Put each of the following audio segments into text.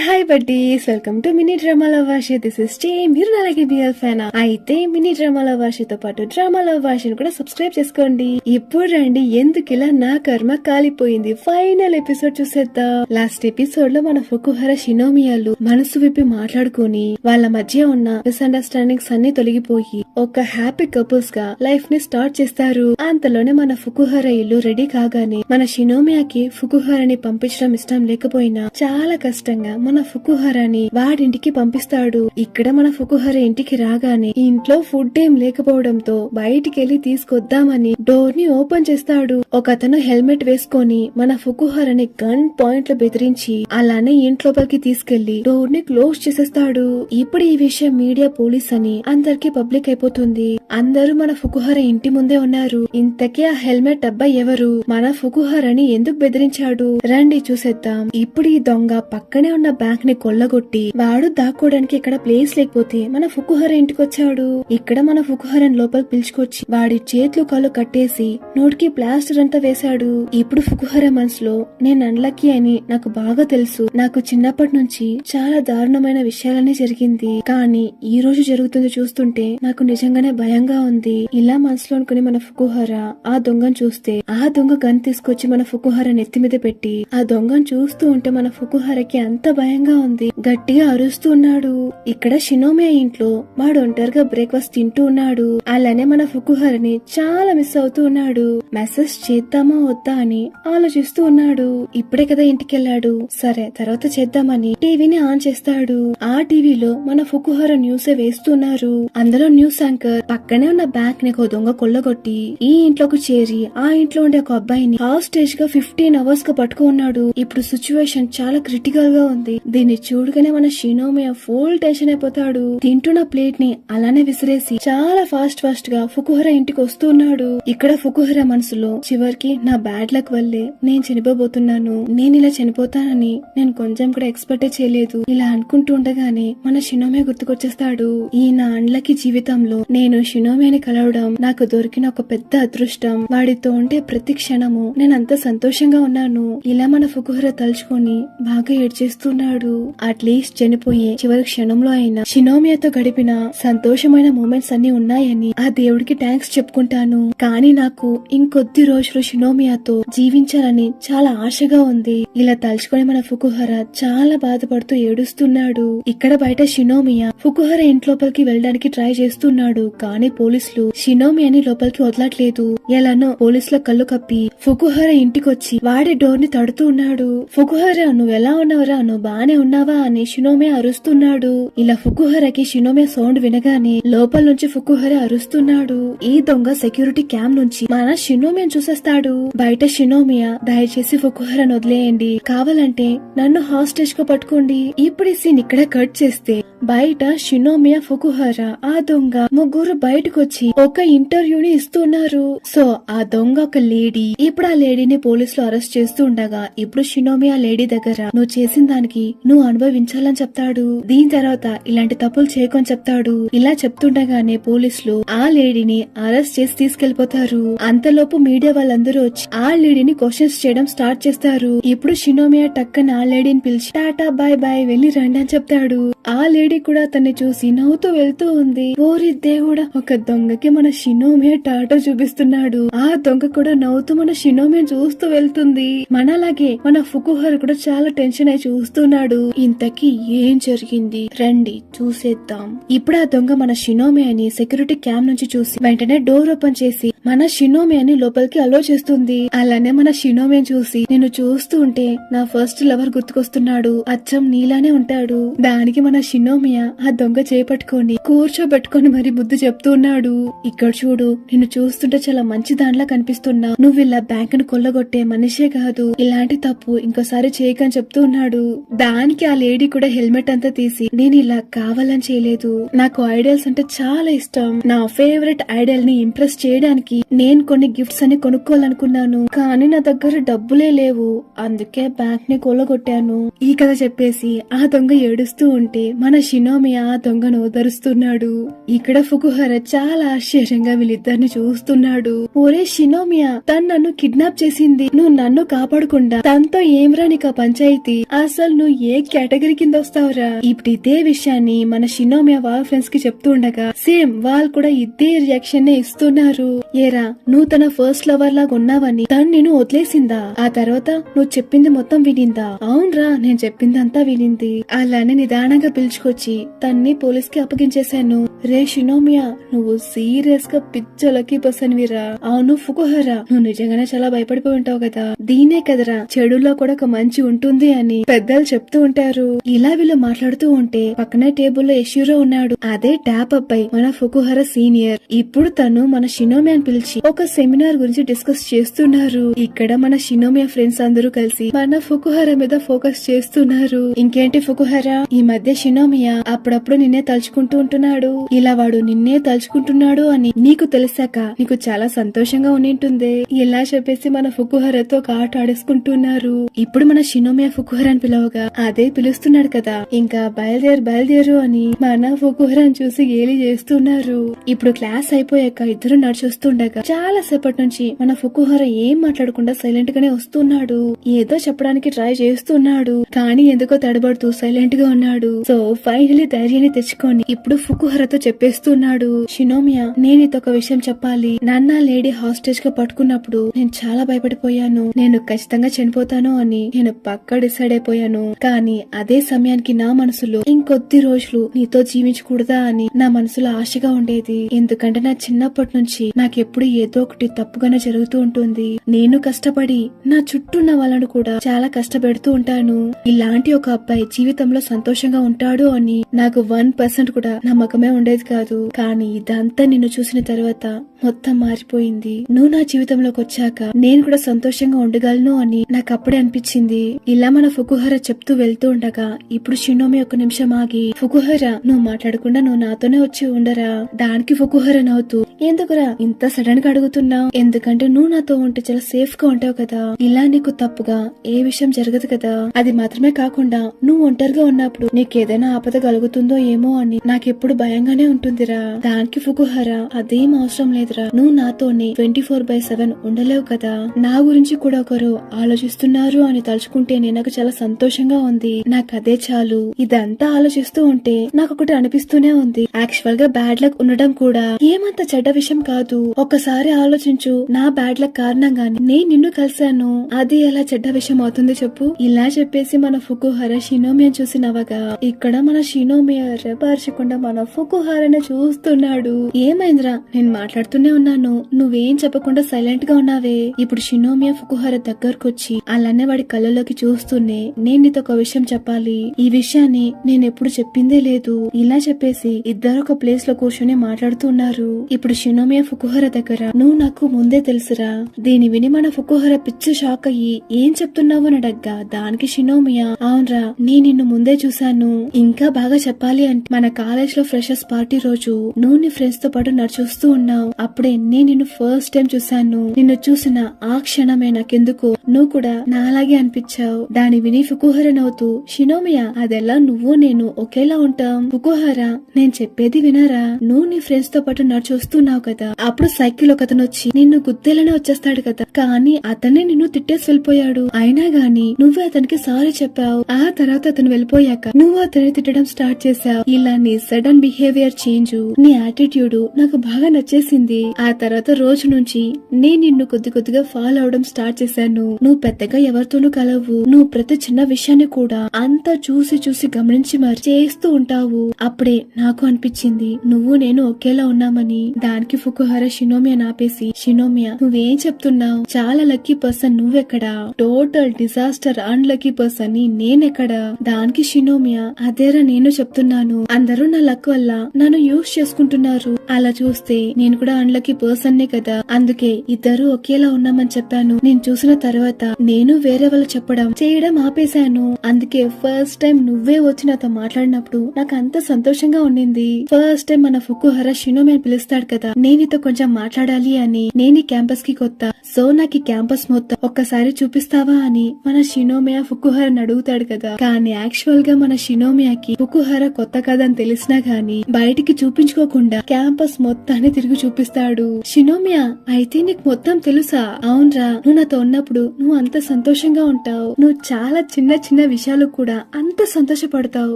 Hi buddies, welcome to mini drama love వాషి. This is T. మీరు నా అలాగే బిఎల్ ఫ్యానా అయితే మినీ డ్రామా లవ్ వాషితో పాటు డ్రామా లవ్ వాషిని కూడా సబ్స్క్రైబ్ చేసుకోండి. ఇప్పుడు రండి, ఎందుకిలా నా కర్మ కాలిపోయింది ఫైనల్ ఎపిసోడ్ చూసేద్దాం. లాస్ట్ ఎపిసోడ్ లో మన ఫుకుహరా షినోమియాలు మనసు విప్పి మాట్లాడుకుని వాళ్ళ మధ్య ఉన్న మిస్అండర్స్టాండింగ్స్ అన్ని తొలగిపోయి ఒక హ్యాపీ కపుల్స్ గా లైఫ్ ని స్టార్ట్ చేస్తారు. అంతలోనే మన ఫుకుహరా ఇల్లు రెడీ కాగానే మన షినోమియాకి ఫుకుహరాని పంపించడం ఇష్టం లేకపోయినా చాలా కష్టంగా మన ఫుకుహరాని వాడింటికి పంపిస్తాడు. ఇక్కడ మన ఫుకుహరా ఇంటికి రాగానే ఇంట్లో ఫుడ్ ఏం లేకపోవడంతో బయటికి వెళ్లి తీసుకొద్దామని డోర్ ని ఓపెన్ చేస్తాడు. ఒకతను హెల్మెట్ వేసుకొని మన ఫుకుహరాని గన్ పాయింట్ లో బెదిరించి అలానే ఇంట్లోపలికి తీసుకెళ్లి డోర్ ని క్లోజ్ చేసేస్తాడు. ఇప్పుడు ఈ విషయం మీడియా, పోలీస్ అని అందరికి పబ్లిక్ అయిపోతుంది. అందరూ మన ఫుకుహరా ఇంటి ముందే ఉన్నారు. ఇంతకీ ఆ హెల్మెట్ అబ్బాయి ఎవరు? మన ఫుకుహరాని ఎందుకు బెదిరించాడు? రండి చూసేద్దాం. ఇప్పుడు ఈ దొంగ పక్కనే ఉన్న బ్యాంక్ ని కొల్లగొట్టి వాడు దాక్కోడానికి ఇక్కడ ప్లేస్ లేకపోతే మన ఫుకుహరా ఇంటికి వచ్చాడు. ఇక్కడ మన ఫుకుహరాని లోపలికి పిలుచుకొచ్చి వాడి చేతులు కాళ్ళు కట్టేసి నోటికి ప్లాస్టర్ అంతా వేశాడు. ఇప్పుడు ఫుకుహరా మనసులో నేను అన్లక్కీ అని నాకు బాగా తెలుసు. నాకు చిన్నప్పటి నుంచి చాలా దారుణమైన విషయాలన్నీ జరిగింది. కానీ ఈ రోజు జరుగుతుంది చూస్తుంటే నాకు నిజంగానే భయంగా ఉంది. ఇలా మనసులో అనుకుని మన ఫుకుహరా ఆ దొంగను చూస్తే ఆ దొంగ గన్ తీసుకొచ్చి మన ఫుకుహరా నెత్తి మీద పెట్టి ఆ దొంగను చూస్తూ ఉంటే మన ఫుకుహరాకి అంత భయంగా ఉంది. గట్టిగా అరుస్తూ ఉన్నాడు. ఇక్కడ షినోమియా ఇంట్లో వాడు ఒంటరిగా బ్రేక్ఫాస్ట్ తింటూ ఉన్నాడు. అలానే మన ఫుకుహరాని చాలా మిస్ అవుతూ ఉన్నాడు. మెసేజ్ చేద్దామా వద్దా అని ఆలోచిస్తూ ఉన్నాడు. ఇప్పుడే కదా ఇంటికెళ్లాడు, సరే తర్వాత చేద్దామని టీవీని ఆన్ చేస్తాడు. ఆ టీవీలో మన ఫుకుహరా న్యూస్ వేస్తున్నారు. అందులో న్యూస్ యాంకర్ పక్కనే ఉన్న బ్యాంక్ ని ఒక దొంగ కొల్లగొట్టి ఈ ఇంట్లోకి చేరి ఆ ఇంట్లో ఉండే ఒక అబ్బాయిని హాస్టేజ్ గా 15 hours గా పట్టుకున్నాడు. ఇప్పుడు సిచ్యువేషన్ చాలా క్రిటికల్ గా ఉంది. దీన్ని చూడగానే మన షినోమియా ఫుల్ టెన్షన్ అయిపోతాడు. తింటున్న ప్లేట్ ని అలానే విసిరేసి చాలా ఫాస్ట్ గా ఫుకుహరా ఇంటికి వస్తున్నాడు. ఇక్కడ ఫుకుహరా మనసులో చివరికి నా బ్యాడ్ లక్ వల్లే నేను చనిపోబోతున్నాను, నేను ఇలా చనిపోతానని నేను కొంచెం కూడా ఎక్స్పెక్ట్ చేయలేదు. ఇలా అనుకుంటూ ఉండగానే మన షినోమియా గుర్తుకొచ్చేస్తాడు. ఈ నా అన్లకి జీవితంలో నేను షినోమియాని కలవడం నాకు దొరికిన ఒక పెద్ద అదృష్టం. వాడితో ఉంటే ప్రతి క్షణము నేనంత సంతోషంగా ఉన్నాను. ఇలా మన ఫుకుహరా తలుచుకొని బాగా ఏడ్చేస్తున్నాడు. అట్లీస్ట్ చనిపోయే చివరి క్షణంలో అయినా షినోమియాతో గడిపిన సంతోషమైన మూమెంట్స్ అన్ని ఉన్నాయని ఆ దేవుడికి థ్యాంక్స్ చెప్పుకుంటాను. కానీ నాకు ఇంకొద్ది రోజులు షినోమియాతో జీవించాలని చాలా ఆశగా ఉంది. ఇలా తలుచుకొని మన ఫుకుహరా చాలా బాధపడుతూ ఏడుస్తున్నాడు. ఇక్కడ బయట షినోమియా ఫుకుహరా ఇంట్లోపలికి వెళ్ళడానికి ట్రై చేస్తున్నాడు. కానీ పోలీసులు షినోమియాని లోపలికి వదలట్లేదు. ఎలానో పోలీసుల కళ్ళు కప్పి ఫుకుహరా ఇంటికొచ్చి వాడి డోర్ ని తడుతూ ఉన్నాడు. ఫుకుహరా నువ్వెలా ఉన్నావురా, నువ్వు బానే ఉన్నావా అని షినోమియా అరుస్తున్నాడు. ఇలా ఫుకుహరాకి షినోమియా సౌండ్ వినగానే లోపల నుంచి ఫుకుహరా అరుస్తున్నాడు. ఈ దొంగ సెక్యూరిటీ క్యామ్ నుంచి మన షినోమియాను చూసేస్తాడు. బయట షినోమియా దయచేసి ఫుకుహరాను వదిలేయండి, కావాలంటే నన్ను హాస్టేజ్ గా పట్టుకోండి. ఇప్పుడు ఈ సీన్ ఇక్కడ కట్ చేస్తే బయట షినోమియా, ఫుకుహరా, ఆ దొంగ ముగ్గురు బయటకొచ్చి ఒక ఇంటర్వ్యూని ఇస్తున్నారు. సో ఆ దొంగ ఒక లేడీ. ఇప్పుడు ఆ లేడీని పోలీసులు అరెస్ట్ చేస్తూ ఉండగా ఇప్పుడు షినోమియా లేడీ దగ్గర నువ్వు చేసిన దానికి నువ్వు అనుభవించాలని చెప్తాడు. దీని తర్వాత ఇలాంటి తప్పులు చేయకొని చెప్తాడు. ఇలా చెప్తుండగానే పోలీసులు ఆ లేడీని అరెస్ట్ చేసి తీసుకెళ్లిపోతారు. అంతలోపు మీడియా వాళ్ళందరూ వచ్చి ఆ లేడీని క్వశ్చన్స్ చేయడం స్టార్ట్ చేస్తారు. ఇప్పుడు షినోమియా టక్కన ఆ లేడీని పిలిచి టాటా బాయ్ బాయ్ వెళ్ళి రండి అని చెప్తాడు. ఆ లేడీ కూడా అతన్ని చూసి నవ్వుతూ వెళ్తూ ఉంది. ఓరి దేవుడా, ఒక దొంగకి మన షినోమియా టాటా చూపిస్తున్నాడు. ఆ దొంగ కూడా నవ్వుతూ మన షినోమియా చూస్తూ వెళ్తుంది. మనలాగే మన ఫుకుహరా కూడా చాలా టెన్షన్ అయి చూస్తున్నాడు. ఇంతకీ ఏం జరిగింది రండి చూసేద్దాం. ఇప్పుడు ఆ దొంగ మన షినోమియాని సెక్యూరిటీ క్యామ్ నుంచి చూసి వెంటనే డోర్ ఓపెన్ చేసి మన షినోమియాని లోపలికి అలో చేస్తుంది. అలానే మన షినోమియా చూసి నేను చూస్తూ ఉంటే నా ఫస్ట్ లవర్ గుర్తుకొస్తున్నాడు, అచ్చం నీలానే ఉంటాడు. దానికి మన షినోమియా ఆ దొంగ చేపట్టుకొని కూర్చోబెట్టుకొని మరి బుద్ధి చెప్తూ ఉన్నాడు. ఇక్కడ చూడు, నిన్ను చూస్తుంటే చాలా మంచి దానిలా కనిపిస్తున్నా. నువ్వు ఇలా బ్యాంక్ ను కొల్లగొట్టే మనిషే కాదు, ఇలాంటి తప్పు ఇంకోసారి చేయకని చెప్తూ ఉన్నాడు. దానికి ఆ లేడీ కూడా హెల్మెట్ అంతా తీసి నేను ఇలా కావాలని చేయలేదు, నాకు ఐడియల్స్ అంటే చాలా ఇష్టం, నా ఫేవరెట్ ఐడియల్ ని ఇంప్రెస్ చేయడానికి నేను కొన్ని గిఫ్ట్స్ అని కొనుక్కోవాలనుకున్నాను, కానీ నా దగ్గర డబ్బులే లేవు, అందుకే బ్యాంక్ ని కొల్లగొట్టాను. ఈ కథ చెప్పేసి ఆ దొంగ ఏడుస్తూ ఉంటే మన షినోమియా ఆ దొంగను ధరుస్తున్నాడు. ఇక్కడ ఫుకుహర చాలా ఆశ్చర్యంగా వీళ్ళిద్దరిని చూస్తున్నాడు. ఒరే షినోమియా, తను నన్ను కిడ్నాప్ చేసింది, నువ్వు నన్ను కాపాడకుండా తనతో ఏమ్రా నీకు ఆ పంచాయితీ? అసలు నువ్వు ఏ కేటగిరీ కింద వస్తావురా? ఇప్పుడు ఇదే విషయాన్ని మన షినోమియా వాళ్ళ ఫ్రెండ్స్ కి చెప్తూ ఉండగా సేమ్ వాళ్ళు కూడా ఇదే రియాక్షన్ నే ఇస్తున్నారు. ఏరా, నువ్వు తన ఫస్ట్ లవర్ లాగా ఉన్నావని తను నేను వదిలేసిందా? ఆ తర్వాత నువ్వు చెప్పింది మొత్తం వినిందా? అవునరా, నేను చెప్పిందంతా వినింది. అలానే నిదానంగా పిలుచుకొచ్చి తన్ని పోలీస్ కి అప్పగించేశాను. రే షినోమియా, నువ్వు సీరియస్ గా పిచ్చలకి పర్సన్ వీరా. అవును ఫుకుహరా, నువ్వు నిజంగానే చాలా భయపడిపోయి ఉంటావు కదా. దీనే కదరా చెడులో కూడా ఒక మంచి ఉంటుంది అని పెద్దలు చెప్తూ ఉంటారు. ఇలా వీళ్ళు మాట్లాడుతూ ఉంటే పక్కనే టేబుల్లో యషిరో ఉన్నాడు. అదే ట్యాప్ అబ్బాయి, మన ఫుకుహర సీనియర్. ఇప్పుడు తను మన షినోమియాని పిలిచి ఒక సెమినార్ గురించి డిస్కస్ చేస్తున్నారు. ఇక్కడ మన షినోమియా ఫ్రెండ్స్ అందరూ కలిసి మన ఫుకుహర మీద ఫోకస్ చేస్తున్నారు. ఇంకేంటి ఫుకుహర, ఈ మధ్య షినోమియా అప్పుడప్పుడు నిన్నే తలుచుకుంటూ ఉంటున్నాడు. ఇలా వాడు నిన్నే తలుచుకుంటున్నాడు అని నీకు తెలిసాక నీకు చాలా సంతోషంగా ఉండింటుంది. ఇలా చెప్పేసి మన ఫుకుహరతో ఆట ఆడేసుకుంటున్నారు. ఇప్పుడు మన షినోమియా ఫుకుహర అని పిలవగా అదే పిలుస్తున్నాడు కదా, ఇంకా బయలుదేరు అని మన ఫుకుహరాని చూసి గేలి చేస్తున్నారు. ఇప్పుడు క్లాస్ అయిపోయాక ఇద్దరు నడిచొస్తుండగా చాలా సేపటి నుంచి మన ఫుకుహర ఏం మాట్లాడకుండా సైలెంట్ గానే వస్తున్నాడు. ఏదో చెప్పడానికి ట్రై చేస్తున్నాడు, కానీ ఎందుకో తడబడుతూ సైలెంట్ గా ఉన్నాడు. సో ఫైనలీ ధైర్యాన్ని తెచ్చుకొని ఇప్పుడు ఫుకుహరతో చెప్పేస్తున్నాడు. షినోమియా, నేను ఇదొక విషయం చెప్పాలి. నాన్న లేడీ హాస్టేజ్ గా పట్టుకున్నప్పుడు నేను చాలా భయపడిపోయాను. నేను ఖచ్చితంగా చనిపోతాను అని నేను పక్కా డిసైడ్ అయిపోయాను. కానీ అదే సమయానికి నా మనసులో ఇంకొద్ది రోజులు నీతో జీవించకూడదా అని నా మనసులో ఆశగా ఉండేది. ఎందుకంటే నా చిన్నప్పటి నుంచి నాకెప్పుడు ఏదో ఒకటి తప్పుగానే జరుగుతూ ఉంటుంది. నేను కష్టపడి నా చుట్టూ ఉన్న వాళ్ళను కూడా చాలా కష్టపెడుతూ ఉంటాను. ఇలాంటి ఒక అబ్బాయి జీవితంలో సంతోషంగా ఉంటాడు అని నాకు 1% కూడా నమ్మకమే ఉండేది కాదు. కానీ ఇదంతా నిన్ను చూసిన తర్వాత మొత్తం మారిపోయింది. నువ్వు నా జీవితంలోకి వచ్చాక నేను కూడా సంతోషంగా ఉండగలను అని నాకు అప్పుడే అనిపించింది. ఇలా మన ఫుకుహర చెప్తూ వెళ్తూ ఉండగా ఇప్పుడు షినోమి ఒక నిమిషం ఆగి, ఫుకుహర, నువ్వు మాట్లాడకుండా నువ్వు నాతోనే వచ్చి ఉండరా? దానికి ఫుకుహర నవ్వుతూ, ఎందుకురా ఇంత సడన్ గా అడుగుతున్నావు? ఎందుకంటే నువ్వు నాతో ఉంటే చాలా సేఫ్ గా ఉంటావు కదా. ఇలా నీకు తప్పుగా ఏ విషయం జరగదు కదా. అది మాత్రమే కాకుండా నువ్వు ఒంటరిగా ఉన్నప్పుడు నీకేదైనా ఆపద కలుగుతుందో ఏమో అని నాకెప్పుడు భయంగానే ఉంటుందిరా. దానికి ఫుకుహర, అదేం అవసరం లేదురా, నువ్వు నాతోనే 24/7 ఉండలేవు కదా. నా గురించి కూడా ఒకరు ఆలోచిస్తున్నారు అని తలుచుకుంటేనే నాకు చాలా సంతోషంగా ఉంది. నాకు అదే చాలు. ఇదంతా ఆలోచిస్తూ ఉంటే నాకు ఒకటి అనిపిస్తూనే ఉంది. యాక్చువల్ గా బ్యాడ్ లక్ ఉండడం కూడా ఏమంత చెడ్డ విషయం కాదు. ఒక్కసారి ఆలోచించు, నా బ్యాడ్ లక్ కారణంగానే నేను నిన్ను కలిశాను. అది ఎలా చెడ్డ విషయం అవుతుంది చెప్పు? ఇలా చెప్పేసి మన ఫుకుహర షినోమియా చూసి నవ్వగా ఇక్కడ మన షినోమియా రెపార్చకుండా మన ఫుకుహరని చూస్తున్నాడు. ఏమైందిరా, నేను మాట్లాడుతూనే ఉన్నాను, నువ్వేం చెప్పకుండా సైలెంట్ గా ఉన్నావే? ఇప్పుడు షినోమియా ఫుకుహర దగ్గరకొచ్చి అలానే వాడి కళ్ళలోకి చూస్తూనే, నేను నీతో ఒక విషయం చెప్పాలి. ఈ విషయాన్ని నేను ఎప్పుడు చెప్పిందే లేదు. ఇలా చెప్పేసి ఇద్దరు ఒక ప్లేస్ లో కూర్చొని మాట్లాడుతున్నారు. ఇప్పుడు షినోమియా ఫుకుహర దగ్గర, నువ్వు నాకు ముందే తెలుసురా. దీని విని మన ఫుకుహర పిచ్చి షాక్ అయ్యి, ఏం చెప్తున్నావు అని అడగ్గా దానికి షినోమియా, అవునరా, నేను నిన్ను ముందే చూశాను. ఇంకా బాగా చెప్పాలి అంటే మన కాలేజ్ లో ఫ్రెషర్స్ పార్టీ రోజు నువ్వు నీ ఫ్రెండ్స్ తో పాటు నడుచొస్తూ ఉన్నావు. అప్పుడే నేను నిన్ను ఫస్ట్ టైం చూశాను. నిన్ను చూసిన ఆ క్షణమే నాకెందుకు నువ్వు కూడా నాలాగే అనిపించావు. దాని విని ఫుకుహర నవ్వుతూ, షినోమియా, అదెలా నువ్వు నేను ఒకేలా ఉంటాం? ఫుకుహర, నేను చెప్పేది వినరా? నువ్వు నీ ఫ్రెండ్స్ తో పాటు నడిచొస్తున్నావు కదా, అప్పుడు సైకిల్ ఒకతను వచ్చి నిన్ను గుద్దేలనే వచ్చేస్తాడు కదా, కానీ అతనే నిన్ను తిట్టేసి వెళ్ళిపోయాడు. అయినా గాని నువ్వే అతనికి సారీ చెప్పావు. ఆ తర్వాత అతను వెళ్ళిపోయాక నువ్వు అతన్ని తిట్టడం స్టార్ట్ చేశావు. ఇలా నీ సడన్ బిహేవియర్ చేంజ్, నీ యాటిట్యూడ్ నాకు బాగా నచ్చేసింది. ఆ తర్వాత రోజు నుంచి నేను నిన్ను కొద్దిగా ఫాలో అవడం స్టార్ట్ చేశాను. నువ్వు పెద్దగా ఎవరితోనూ కలవు. నువ్వు ప్రతి చిన్న విషయాన్ని కూడా అంతా చూసి గమనించి మరి చేస్తూ ఉంటావు. అప్పుడే నాకు అనిపించింది నువ్వు నేను ఒకేలా ఉన్నామని. దానికి ఫుకుహర షినోమియా నాపేసి, షినోమియా, నువ్వేం చెప్తున్నావు? చాలా లక్కీ పర్సన్ నువ్వెక్కడా, టోటల్ డిజాస్టర్ అన్లక్కీ పర్సన్ ని నేనెక్కడా? దానికి షినోమియా, అదేరా నేను చెప్తున్నాను. అందరూ నా లక్ వల్ల నన్ను యూజ్ చేసుకుంటున్నారు. అలా చూస్తే నేను కూడా అన్లక్కీ పర్సన్ నే కదా. అందుకే ఇద్దరు ఒకేలా ఉన్నామని చెప్పాను. నేను చూసిన తర్వాత నేను వేరే వాళ్ళు చెప్పడం చేయడం ఆపేశాను. అందుకే ఫస్ట్ టైం నువ్వే వచ్చి నాతో మాట్లాడినప్పుడు నాకు అంత సంతోషంగా ఉండింది. ఫస్ట్ టైం మన ఫుకుహర షినోమియా పిలుస్తాడు కదా, నేనితో కొంచెం మాట్లాడాలి అని. నేను ఈ క్యాంపస్ కి కొత్త, సో నాకు ఈ క్యాంపస్ మొత్తం ఒక్కసారి చూపిస్తావా అని మన షినోమియా ఫుకుహరని అడుగుతాడు కదా. కానీ యాక్చువల్ గా మన షినోమియాకి ఫుకుహారా కొత్త కథని తెలిసినా గాని బయటికి చూపించుకోకుండా క్యాంపస్ మొత్తాన్ని తిరిగి చూపిస్తాడు. షినోమియా, అయితే నీకు మొత్తం తెలుసా? అవునరా, నువ్వు నాతో ఉన్నప్పుడు నువ్వు అంత సంతోషంగా ఉంటావు. నువ్వు చాలా చిన్న చిన్న విషయాలు కూడా అంత సంతోషపడతావు.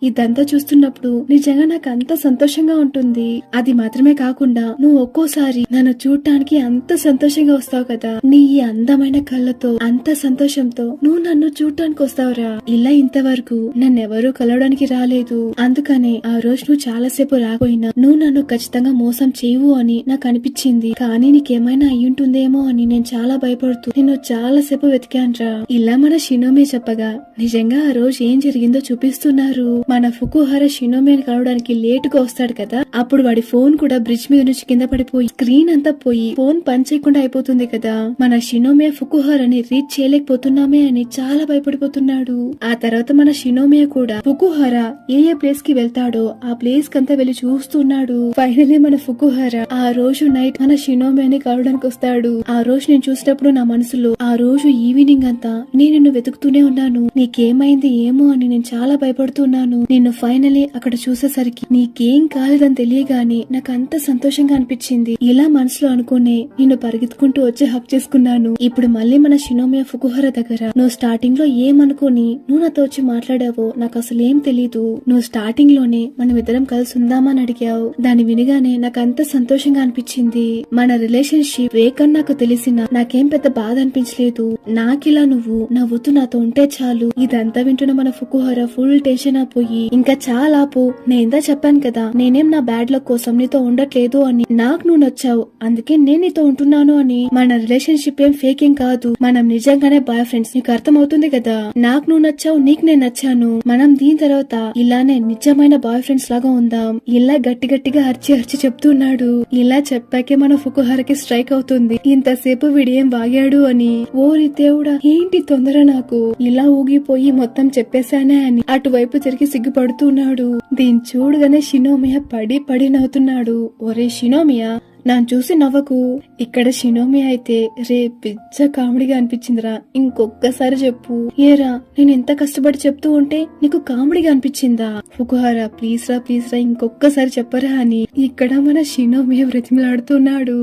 ఇదంతా చూస్తున్నప్పుడు నిజంగా నాకు అంత సంతోషంగా ఉంటుంది. అది మాత్రమే కాకుండా నువ్వు ఒక్కోసారి నన్ను చూడటానికి అంత సంతోషంగా వస్తావు కదా. నీ ఈ అందమైన కళ్ళతో అంత సంతోషంతో నువ్వు నన్ను చూడటానికి వస్తావురా. ఇలా ఇంతవరకు నన్నెవరూ కలవడానికి రాలేదు. అందుకనే ఆ రోజు నువ్వు చాలాసేపు రాకపోయినా నువ్వు నన్ను ఖచ్చితంగా మోసం చేయవు అని నాకు అనిపించింది. కానీ నీకేమైనా అయ్యుంటుందేమో అని నేను చాలా భయపడుతూ నేను చాలాసేపు వెతికాన్రా. ఇలా మన షినోమి చెప్పగా నిజంగా ఆ రోజు ఏం జరిగిందో చూపిస్తున్నారు. మన ఫుకుహారా షినోమిని కలవడానికి లేటుగా వస్తాడు కదా, అప్పుడు వాడి ఫోన్ కూడా బ్రిడ్జ్ మీద నుంచి కింద పడిపోయి స్క్రీన్ అంతా పోయి ఫోన్ పని చేయకుండా అయిపోతుంది కదా. మన షినోమియా ఫుకుహారాని రీచ్ చేయలేకపోతున్నామే అని చాలా భయపడిపోతున్నాడు. ఆ తర్వాత మన షినోమియా కూడా ఫుకుహారా ఏ ప్లేస్ కి వెళ్తాడో ఆ ప్లేస్ కంతా వెళ్లి చూస్తున్నాడు. ఫైనలీ మన ఫుకుహారా ఆ రోజు నైట్ మన షినోమియాని కలవడానికి వస్తాడు. ఆ రోజు నేను చూసినప్పుడు నా మనసులో ఆ రోజు ఈవినింగ్ అంతా నేను నిన్ను వెతుకుతూనే ఉన్నాను. నీకేమైంది ఏమో అని నేను చాలా భయపడుతున్నాను. నిన్ను ఫైనలీ అక్కడ చూసేసరికి నీకేం కాలేదని తెలియగానే నాకు అంత సంతోషంగా అనిపించింది. ఇలా మనసులో అనుకునే నిన్ను పరిగెత్తుకుంటూ వచ్చి హక్ చేసుకున్నాను. ఇప్పుడు మళ్ళీ మన షినోమియా ఫుకుహారా దగ్గర నువ్వు స్టార్టింగ్ లో ఏమనుకోని నువ్వు నాతో వచ్చి మాట్లాడావో నాకు అసలు ఏం తెలీదు. నువ్వు స్టార్టింగ్ లోనే మనం ఇద్దరం కలిసి ఉందామని అడిగావు. దాన్ని వినగానే నాకు అంత సంతోషంగా అనిపించింది. మన రిలేషన్షిప్ వేకని నాకు తెలిసిన నాకేం పెద్ద బాధ అనిపించలేదు. నాకిలా నువ్వు నవ్వుతూ నాతో ఉంటే చాలు. ఇదంతా వింటున్న మన ఫుకుహారా ఫుల్ టెన్షన్ అయిపోయి ఇంకా చాలా ఆపు, నేందా చెప్పాను కదా నేనేం నా బ్యాడ్ లక్ కోసం నీతో ఉండట్లేదు అని. నాకు నువ్వు నచ్చావు అందుకే నేను నీతో ఉంటున్నాను అని. మన రిలేషన్షిప్ ఏం ఫేక్ ఏం కాదు, మనం నిజంగానే బాయ్ ఫ్రెండ్స్. నీకు అర్థం అవుతుంది కదా, నాకు నువ్వు నచ్చావు నీకు నేను నచ్చాను. మనం దీని తర్వాత ఇలానే నిజమైన బాయ్ ఫ్రెండ్స్ లాగా ఉందాం. ఇలా గట్టి గట్టిగా అరిచి చెప్తున్నాడు. ఇలా చెప్పాకే మన ఫుకుహారాకి స్ట్రైక్ అవుతుంది. ఇంతసేపు వీడేం వాగాడు అని. ఓరి దేవుడా ఏంటి తొందర నాకు, ఇలా ఊగిపోయి మొత్తం చెప్పేశానే అని అటువైపు తిరిగి సిగ్గుపడుతున్నాడు. దీన్ని చూడగానే షినోమియా పడి నవ్వుతున్నాడు. ఒరే షినోమియా, నన్ను చూసి నవ్వకు. ఇక్కడ షినోమి అయితే రే పిచ్చ కామెడీగా అనిపించిందిరా, ఇంకొక్కసారి చెప్పు. ఏరా నేను ఎంత కష్టపడి చెప్తూ ఉంటే నీకు కామెడీగా అనిపించిందా? ఫుకుహారా ప్లీజ్ రా ఇంకొక్కసారి చెప్పరా అని ఇక్కడ మన షినోమి బ్రతిమలాడుతున్నాడు.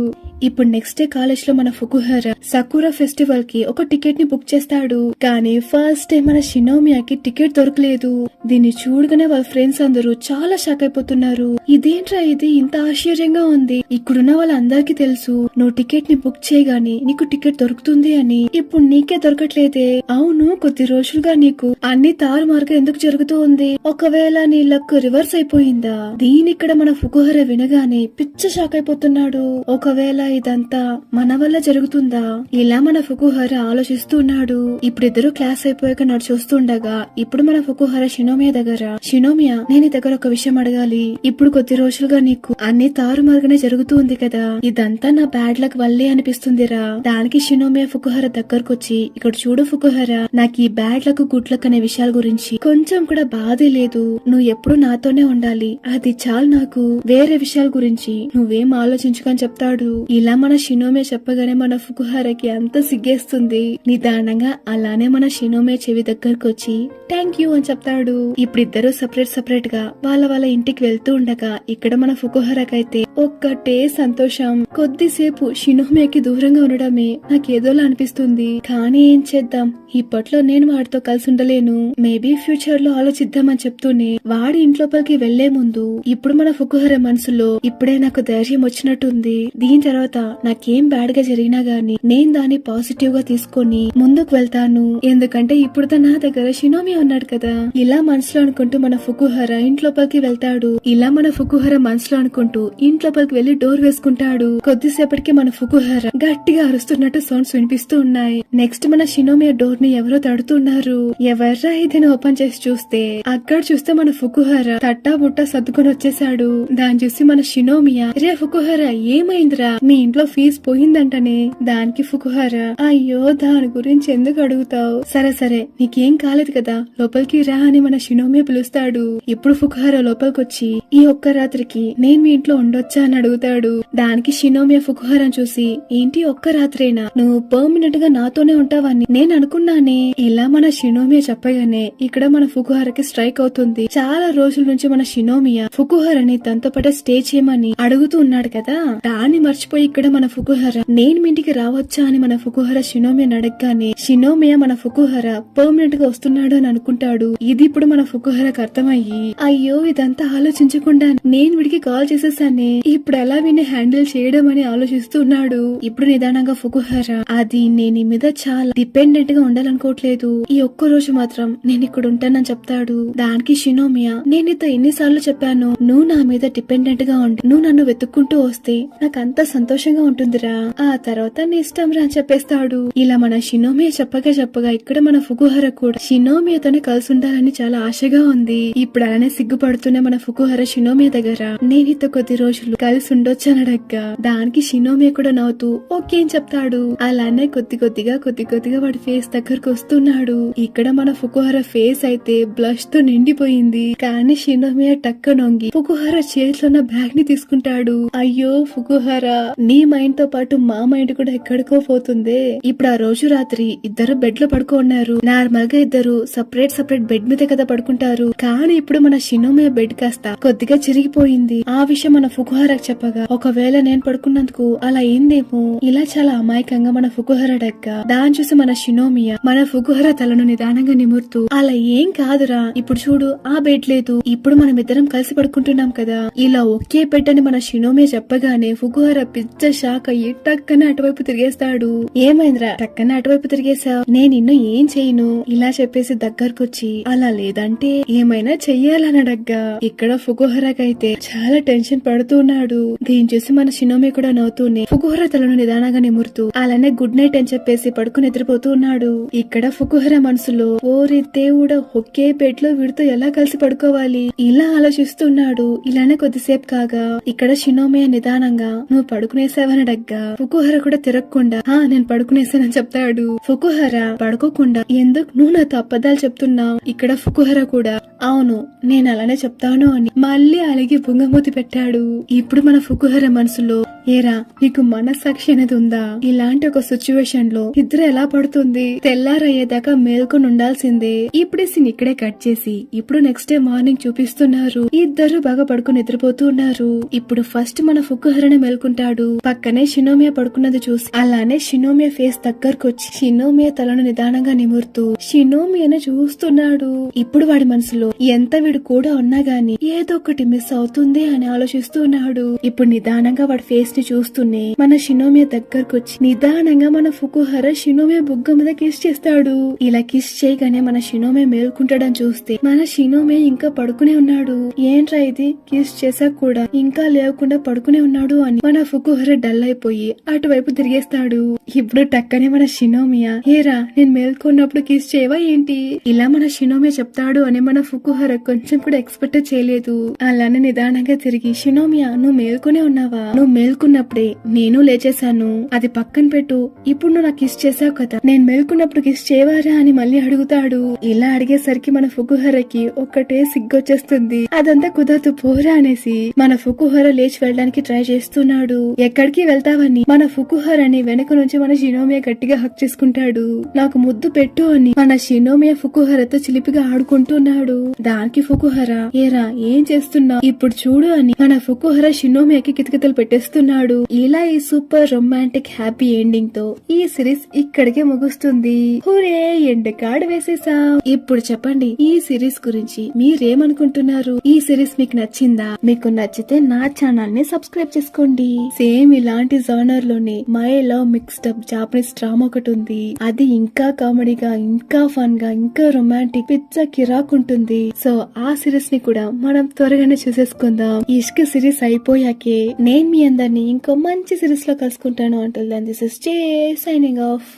ఇప్పుడు నెక్స్ట్ డే కాలేజ్ లో మన ఫుకుహారా సకురా ఫెస్టివల్ కి ఒక టికెట్ ని బుక్ చేస్తాడు. కానీ ఫస్ట్ డే మన షినోమియాకి టికెట్ దొరకలేదు. దీన్ని చూడగానే వాళ్ళ ఫ్రెండ్స్ అందరూ చాలా షాక్ అయిపోతున్నారు. ఇదేంట్రా ఇది ఇంత ఆశ్చర్యంగా ఉంది. ఇక్కడున్న వాళ్ళందరికీ తెలుసు నువ్వు టికెట్ ని బుక్ చేయగానే నీకు టికెట్ దొరుకుతుంది అని. ఇప్పుడు నీకే దొరకట్లేదే. అవును, కొద్ది రోజులుగా నీకు అన్ని తారుమారుగా ఎందుకు జరుగుతూ ఉంది? ఒకవేళ నీ లక్ రివర్స్ అయిపోయిందా? దీని ఇక్కడ మన ఫుకుహారా వినగానే పిచ్చ షాక్ అయిపోతున్నాడు. ఒకవేళ ఇదంతా మన వల్ల జరుగుతుందా? ఇలా మన ఫుకుహారా ఆలోచిస్తున్నాడు. ఇప్పుడిద్దరు క్లాస్ అయిపోయాక నడిచొస్తుండగా ఇప్పుడు మన ఫుకుహారా షినోమియా దగ్గర, షినోమియా నేను నీ దగ్గర ఒక విషయం అడగాలి. ఇప్పుడు కొద్ది రోజులుగా నీకు అన్ని తారుమారుగానే జరుగుతుంది కదా, ఇదంతా నా బ్యాడ్ లక్ వల్లే అనిపిస్తుందిరా. దానికి షినోమియా ఫుకుహారా దగ్గరకొచ్చి ఇక్కడ చూడు ఫుకుహారా, నాకు ఈ బ్యాడ్ లక్ గుడ్ లక్ అనే విషయాల గురించి కొంచెం కూడా బాధే లేదు. నువ్వు ఎప్పుడు నాతోనే ఉండాలి, అది చాలు నాకు. వేరే విషయాల గురించి నువ్వేం ఆలోచించుకని చెప్తాడు. ఇలా మన షినోమే చెప్పగానే మన ఫుకుహారాకి అంత సిగ్గేస్తుంది. నిదానంగా అలానే మన షినోమే చెవి దగ్గరకు వచ్చి థ్యాంక్ యూ అని చెప్తాడు. ఇప్పుడిద్దరు సపరేట్ గా వాళ్ళ ఇంటికి వెళ్తూ ఉండగా ఇక్కడ మన ఫుకుహారాకైతే ఒక్కటే సంతోషం. కొద్దిసేపు షినోమేకి దూరంగా ఉండడమే నాకేదోలా అనిపిస్తుంది. కానీ ఏం చేద్దాం, ఇప్పట్లో నేను వాడితో కలిసి ఉండలేను. మేబీ ఫ్యూచర్ లో ఆలోచిద్దామని చెప్తూనే వాడి ఇంట్లోపలికి వెళ్లే ముందు ఇప్పుడు మన ఫుకుహారా మనసులో ఇప్పుడే నాకు ధైర్యం వచ్చినట్టుంది. దీని తర్వాత నాకేం బ్యాడ్ గా జరిగినా గానీ నేను దాన్ని పాజిటివ్ గా తీసుకొని ముందుకు వెళ్తాను. ఎందుకంటే ఇప్పుడు నా దగ్గర షినోమి ఉన్నాడు కదా. ఇలా మనసులో అనుకుంటూ మన ఫుకుహారా ఇంట్లోపలికి వెళ్తాడు. ఇలా మన ఫుకుహారా మనసులో అనుకుంటూ ఇంట్లోపలికి వెళ్లి డోర్ వేసుకుంటాడు. కొద్దిసేపటికి మన ఫుకుహారా గట్టిగా అరుస్తున్నట్టు సౌండ్స్ వినిపిస్తూ ఉన్నాయి. నెక్స్ట్ మన షినోమియా డోర్ ని ఎవరో తడుతున్నారు. ఎవర్రా ఇదిని ఓపెన్ చేసి చూస్తే అక్కడ చూస్తే మన ఫుకుహారా తట్టా బుట్ట సర్దుకొని వచ్చేసాడు. దాన్ని చూసి మన షినోమియా రే ఫుకుహారా ఏమైందిరా, మీ ఇంట్లో ఫీజు పోయిందంటనే. దానికి ఫుకుహారా, అయ్యో దాని గురించి ఎందుకు అడుగుతావు, సరే సరే నీకేం కాలేదు కదా లోపలికి రా అని మన షినోమియా పిలుస్తాడు. ఇప్పుడు ఫుకుహారా లోపలికొచ్చి ఈ ఒక్క రాత్రికి నేను మీ ఇంట్లో ఉండొచ్చా అని అడుగుతాడు. దానికి షినోమియా ఫుకుహారాని చూసి, ఏంటి ఒక్క రాత్రేనా, నువ్వు పర్మనెంట్ గా నాతోనే ఉంటావని నేను అనుకున్నానే. ఇలా మన షినోమియా చెప్పగానే ఇక్కడ మన ఫుకుహారాకి స్ట్రైక్ అవుతుంది. చాలా రోజుల నుంచి మన షినోమియా ఫుకుహారాని తనతో పాటే స్టే చేయమని అడుగుతూ ఉన్నాడు కదా, దాన్ని మర్చిపోయి ఇక్కడ మన ఫుకుహారా నేను మీ ఇంటికి రావచ్చా అని మన ఫుకుహారా షినోమియాని అడగగానే షినోమియా మన ఫుకుహారా పర్మనెంట్ గా వస్తున్నాడు అని అనుకుంటాడు. ఇది ఇప్పుడు మన ఫుకుహారాకి అర్థమయ్యి, అయ్యో ఇదంతా ఆలోచించకుండా నేను వీడికి కాల్ చేసేసానే, ఇప్పుడు ఎలా వీడిని హ్యాండిల్ చేయడం అని ఆలోచిస్తున్నాడు. ఇప్పుడు నిదానంగా ఫుకుహారా, అది నేను నీ మీద చాలా డిపెండెంట్ గా ఉండాలనుకోవట్లేదు, ఈ ఒక్క రోజు మాత్రం నేను ఇక్కడ ఉంటానని చెప్తాడు. దానికి షినోమియా, నేను నీతో ఎన్నిసార్లు చెప్పాను నువ్వు నా మీద డిపెండెంట్ గా ఉండి నువ్వు నన్ను వెతుక్కుంటూ వస్తే నాకు అంత సంతోషంగా ఉంటుందిరా, ఆ తర్వాత నీ ఇష్టం రా అని చెప్పేస్తాడు. ఇలా మన షినోమియా చెప్పగా ఇక్కడ మన ఫుకుహారా కూడా షినోమియాతోనే కలిసి ఉండాలని చాలా ఆశగా ఉంది. ఇప్పుడు అలానే సిగ్గుపడుతున్న మన ఫుకుహారా షినోమియా దగ్గర నేనితో కొద్ది రోజులు కలిసి ఉండొచ్చు అని అడగ్గా దానికి షినోమియా కూడా నవ్వుతూ ఓకే అని చెప్తాడు. అలానే కొద్ది కొద్దిగా వాడి ఫేస్ దగ్గరకు వస్తున్నాడు. ఇక్కడ మన ఫుకుహారా ఫేస్ అయితే బ్లష్ తో నిండిపోయింది. కానీ షినోమియా టక్క నొంగి ఫుకుహారా చేతిలో ఉన్న బ్యాగ్ ని తీసుకుంటాడు. అయ్యో ఫుకుహారా, నీ మైండ్ తో పాటు మా మైండ్ కూడా ఎక్కడికో పోతుంది. ఇప్పుడు ఆ రోజు రాత్రి ఇద్దరు బెడ్ లో పడుకున్నారు. నార్మల్ గా ఇద్దరు సపరేట్ బెడ్ మీద కదా పడుకుంటారు. కానీ ఇప్పుడు మన షినోమియా బెడ్ కాస్త కొద్దిగా చిరిగిపోయింది. ఆ విషయం మన ఫుకుహారాకి చెప్పగా, ఒకవేళ నేను పడుకున్నందుకు అలా అయిందేమో, ఇలా చాలా అమాయకంగా మన ఫుకుహారా డగ్గా దాన్ని చూసి మన షినోమియా మన ఫుకుహారా తలను నిదానంగా నిమురుతూ, అలా ఏం కాదురా, ఇప్పుడు చూడు ఆ బెడ్ లేదు, ఇప్పుడు మనం ఇద్దరం కలిసి పడుకుంటున్నాం కదా, ఇలా ఒకే బెడ్ అని మన షినోమియా చెప్పగానే ఫుకుహారా పిచ్చ షాక్ అయ్యి టక్కన అటువైపు తిరిగేస్తాడు. ఏమైందిరా టక్కన అటువైపు తిరిగేశావు, నేను నిన్ను ఏం చేయను ఇలా చెప్పేసి దగ్గరకొచ్చి, అలా లేదంటే ఏమైనా చెయ్యాలని అడగ్గా ఇక్కడ ఫుకుహారాకైతే చాలా టెన్షన్ పడుతున్నాడు. దీన్ని చూసి మన షినోమియా కూడా నవ్వుతూనే ఫుకుహారా తలను నిదానంగా నిమురుతూ అలానే గుడ్ నైట్ అని చెప్పేసి పడుకుని నిద్రపోతూ ఉన్నాడు. ఇక్కడ ఫుకుహారా మనసులో ఓరి దేవుడా ఒకే బెడ్ లో వీడితో ఎలా కలిసి పడుకోవాలి ఇలా ఆలోచిస్తున్నాడు. ఇలానే కొద్దిసేపు కాగా ఇక్కడ షినోమియా నిదానంగా నువ్వు పడుకునేసావని అడగ్గా ఫుకుహారా కూడా తిరగకుండా నేను పడుకునేసానని చెప్తాడు. ఫుకుహారా పడుకోకుండా ఎందుకు నువ్వు నాతో అబద్ధాలు చెప్తున్నావు. ఇక్కడ ఫుకుహారా కూడా అవును నేను అలానే చెప్తాను అని మళ్ళీ అలిగి బుంగమూతి పెట్టాడు. ఇప్పుడు మన ఫుకుహారా మనసులో, ఏరా నీకు మనస్సాక్షి అనేది ఉందా, ఇలాంటి ఒక సిచ్యువేషన్ లో ఇద్దరు ఎలా పడుతుంది, తెల్లారయ్యేదాకా మేల్కొని ఉండాల్సిందే. ఇప్పుడు సీన్ ఇక్కడే కట్ చేసి ఇప్పుడు నెక్స్ట్ డే మార్నింగ్ చూపిస్తున్నారు. ఇద్దరు బాగా పడుకుని నిద్రపోతూ ఉన్నారు. ఇప్పుడు ఫస్ట్ మన ఫుకుహారానే మేల్కుంటాడు. పక్కనే షినోమియా పడుకున్నది చూసి అలానే షినోమియా ఫేస్ దగ్గరకు వచ్చి షినోమియా తలను నిదానంగా నిమురుతూ షినోమియాని చూస్తున్నాడు. ఇప్పుడు వాడి మనసులో ఎంత వీడు కూడా ఉన్నా గాని ఏదో ఒకటి మిస్ అవుతుంది అని ఆలోచిస్తున్నాడు. ఇప్పుడు నిదానంగా వాడి ఫేస్ ని చూస్తూనే మన షినోమియా దగ్గరకు వచ్చి నిదానంగా మన ఫుకుహారా షినోమియా బుగ్గ మీద కిస్ చేస్తాడు. ఇలా కిస్ చేయగానే మన షినోమియా మేల్కుంటాడని చూస్తే మన షినోమియా ఇంకా పడుకునే ఉన్నాడు. ఏంట్రా ఇది కిస్ చేసాక కూడా ఇంకా లేకుండా పడుకునే ఉన్నాడు అని మన ఫుకుహారా డల్ అయిపోయి అటువైపు తిరిగేస్తాడు. ఇప్పుడు టక్కనే మన షినోమియా, ఏరా నేను మేల్కొన్నప్పుడు కిస్ చేయవా ఏంటి ఇలా మన షినోమియా చెప్తాడు అని మన ఫుకుహారా కొంచెం కూడా ఎక్స్పెక్ట్ చేయలేదు. అలానే నిదానంగా తిరిగి, షినోమియా నువ్వు మేల్కొనే ఉన్నావా, నువ్వు మేల్కున్నప్పుడే నేను లేచేశాను, అది పక్కన పెట్టు, ఇప్పుడు నువ్వు నాకు కిస్ చేసావు కదా, నేను మేల్కున్నప్పుడు కిస్ చేయవారా అని మళ్ళీ అడుగుతాడు. ఇలా అడిగేసరికి మన ఫుకుహారాకి ఒక్కటే సిగ్గొచ్చేస్తుంది. అదంతా కుదరదు పోరా అనేసి మన ఫుకుహారా లేచి వెళ్ళడానికి ట్రై చేస్తున్నాడు. ఎక్కడికి వెళ్తావని మన ఫుకుహారాని వెనక నుంచి మన షినోమియా గట్టిగా హక్ చేసుకుంటాడు. నాకు ముద్దు పెట్టు అని మన షినోమియా ఫుకుహారాతో చిలిపిగా ఆడుకుంటున్నాడు. దానికి ఫుకుహారా, ఏరా ఏం చేస్తున్నావు ఇప్పుడు చూడు అని మన ఫుకుహారా షినోమియాకి కితకితలు పెట్టేస్తున్నాడు. ఇలా ఈ సూపర్ రొమాంటిక్ హ్యాపీ ఎండింగ్ తో ఈ సిరీస్ ఇక్కడికే ముగుస్తుంది. హూరే ఎండ్ కార్డ్ వేసేసాం. ఇప్పుడు చెప్పండి ఈ సిరీస్ గురించి మీరేమనుకుంటున్నారు. ఈ సిరీస్ మీకు నచ్చిందా? మీకు నచ్చితే నా ఛానల్ ని సబ్స్క్రైబ్ చేసుకోండి. సేమ్ ఇలాంటి జానర్ లోనే my love mixed up Japanese drama ఒకటి ఉంది. అది ఇంకా కామెడీగా ఇంకా ఫన్ గా ఇంకా రొమాంటిక్ పిచ్చ కిరాక్ ఉంటుంది. సో ఆ సిరీస్ ని కూడా మనం త్వరగానే చూసేసుకుందాం. ఇష్క సిరీస్ అయిపోయాకే నేను మీ అందరినీ ఇంకో మంచి సిరీస్ లో కలుసుకుంటాను. Until then this is J signing of.